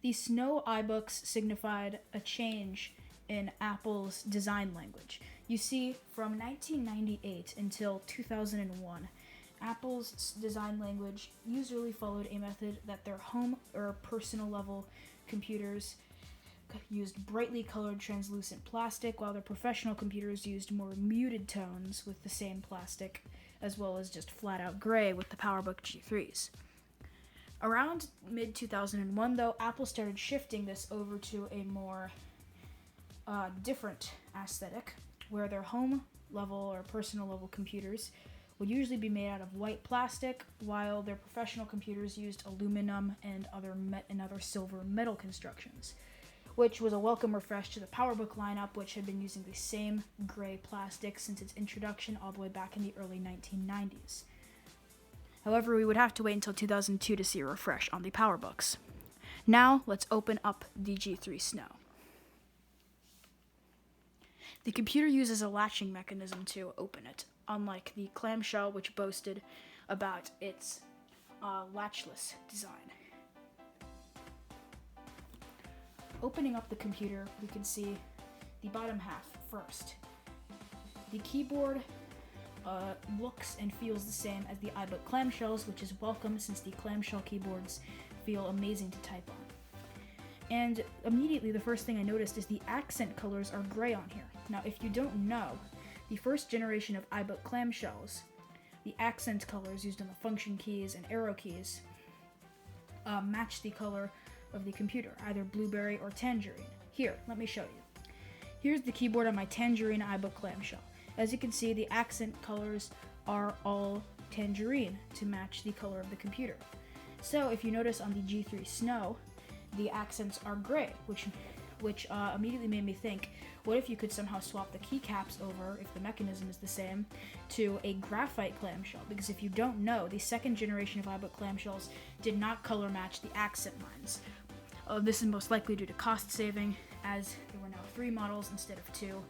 The Snow iBooks signified a change in Apple's design language. You see, from 1998 until 2001, Apple's design language usually followed a method that their home or personal level computers used brightly colored translucent plastic, while their professional computers used more muted tones with the same plastic, as well as just flat out gray with the PowerBook G3s. Around mid-2001, though, Apple started shifting this over to a more different aesthetic, where their home level or personal level computers would usually be made out of white plastic, while their professional computers used aluminum and other silver metal constructions, which was a welcome refresh to the PowerBook lineup, which had been using the same gray plastic since its introduction all the way back in the early 1990s. However, we would have to wait until 2002 to see a refresh on the PowerBooks. Now, let's open up the G3 Snow. The computer uses a latching mechanism to open it, unlike the clamshell, which boasted about its latchless design. Opening up the computer, we can see the bottom half first. The keyboard looks and feels the same as the iBook clamshells, which is welcome since the clamshell keyboards feel amazing to type on. And immediately the first thing I noticed is the accent colors are gray on here. Now, if you don't know, the first generation of iBook clamshells, the accent colors used on the function keys and arrow keys match the color of the computer, either blueberry or tangerine. Here, let me show you. Here's the keyboard on my tangerine iBook clamshell. As you can see, the accent colors are all tangerine to match the color of the computer. So if you notice on the G3 Snow, the accents are gray, which immediately made me think, what if you could somehow swap the keycaps over, if the mechanism is the same, to a graphite clamshell? Because if you don't know, the second generation of iBook clamshells did not color match the accent lines. This is most likely due to cost saving, as there were now 3 models instead of 2,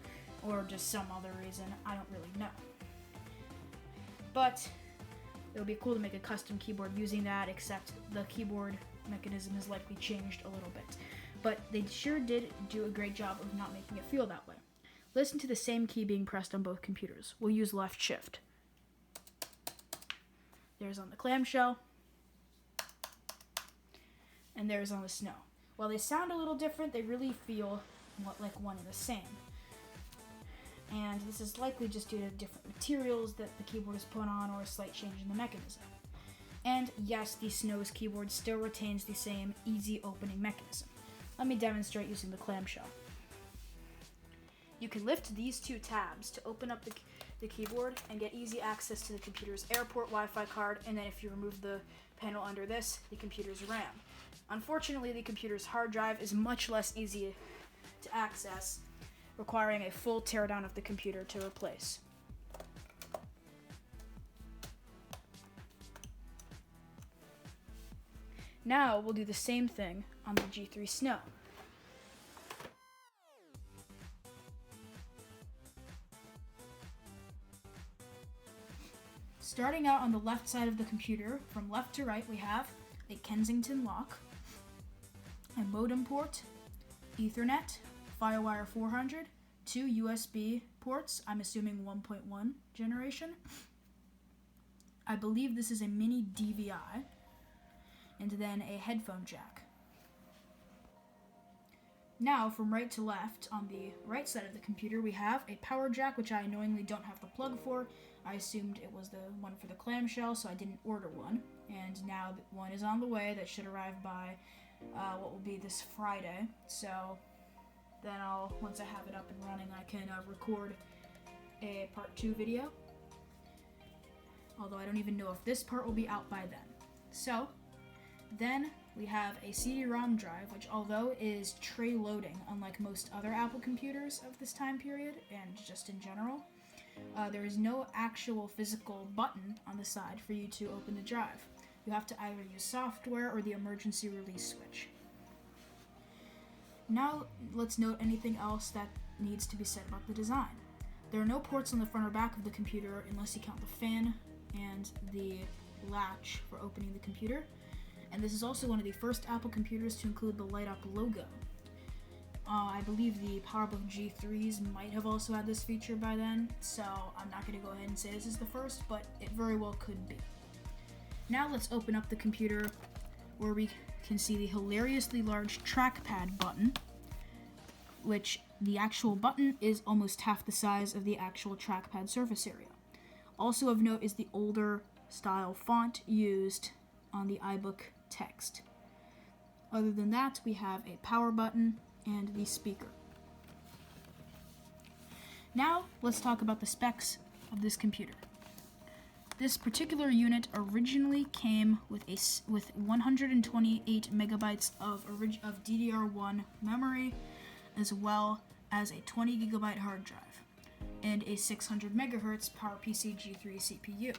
or just some other reason, I don't really know. But it would be cool to make a custom keyboard using that, except the keyboard mechanism has likely changed a little bit. But they sure did do a great job of not making it feel that way. Listen to the same key being pressed on both computers. We'll use left shift. There's on the clamshell, and there's on the Snow. While they sound a little different, they really feel like one and the same. And this is likely just due to different materials that the keyboard is put on, or a slight change in the mechanism. And yes, the Snow's keyboard still retains the same easy opening mechanism. Let me demonstrate using the clamshell. You can lift these 2 tabs to open up the keyboard and get easy access to the computer's airport Wi-Fi card, and then if you remove the panel under this, the computer's RAM. Unfortunately, the computer's hard drive is much less easy to access, requiring a full teardown of the computer to replace. Now we'll do the same thing on the G3 Snow. Starting out on the left side of the computer, from left to right, we have a Kensington lock, a modem port, Ethernet, Firewire 400, 2 USB ports, I'm assuming 1.1 generation. I believe this is a mini DVI, and then a headphone jack. Now, from right to left, on the right side of the computer, we have a power jack, which I annoyingly don't have the plug for. I assumed it was the one for the clamshell, so I didn't order one. And now one is on the way that should arrive by what will be this Friday. So then once I have it up and running, I can record a part 2 video. Although I don't even know if this part will be out by then. So then we have a CD-ROM drive, which although is tray loading, unlike most other Apple computers of this time period, and just in general, there is no actual physical button on the side for you to open the drive. You have to either use software or the emergency release switch. Now let's note anything else that needs to be said about the design. There are no ports on the front or back of the computer unless you count the fan and the latch for opening the computer. And this is also one of the first Apple computers to include the light up logo. I believe the PowerBook G3s might have also had this feature by then, so I'm not going to go ahead and say this is the first, but it very well could be. Now let's open up the computer where we can see the hilariously large Trackpad button, which the actual button is almost half the size of the actual trackpad surface area. Also of note is the older style font used on the iBook text. Other than that, we have a power button and the speaker. Now, let's talk about the specs of this computer. This particular unit originally came with 128 megabytes of DDR1 memory, as well as a 20 gigabyte hard drive, and a 600 megahertz PowerPC G3 CPU.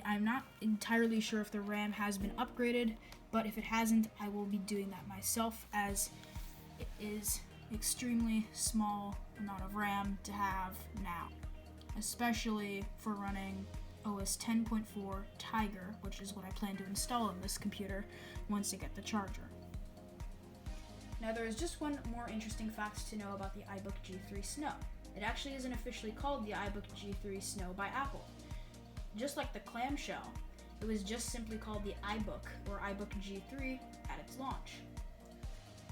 I'm not entirely sure if the RAM has been upgraded, but if it hasn't, I will be doing that myself, as it is extremely small amount of RAM to have now, especially for running OS 10.4 Tiger, which is what I plan to install on this computer once I get the charger. Now there is just one more interesting fact to know about the iBook G3 Snow. It actually isn't officially called the iBook G3 Snow by Apple. Just like the clamshell, it was just simply called the iBook or iBook G3 at its launch.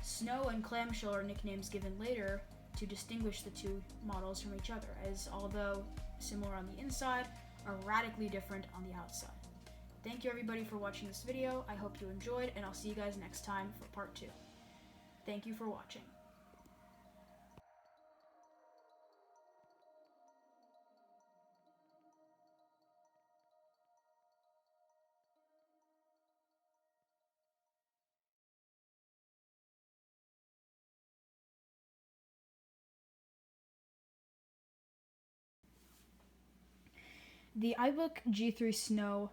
Snow and clamshell are nicknames given later to distinguish the two models from each other, as although similar on the inside, are radically different on the outside. Thank you everybody for watching this video. I hope you enjoyed, and I'll see you guys next time for part 2. Thank you for watching. The iBook G3 Snow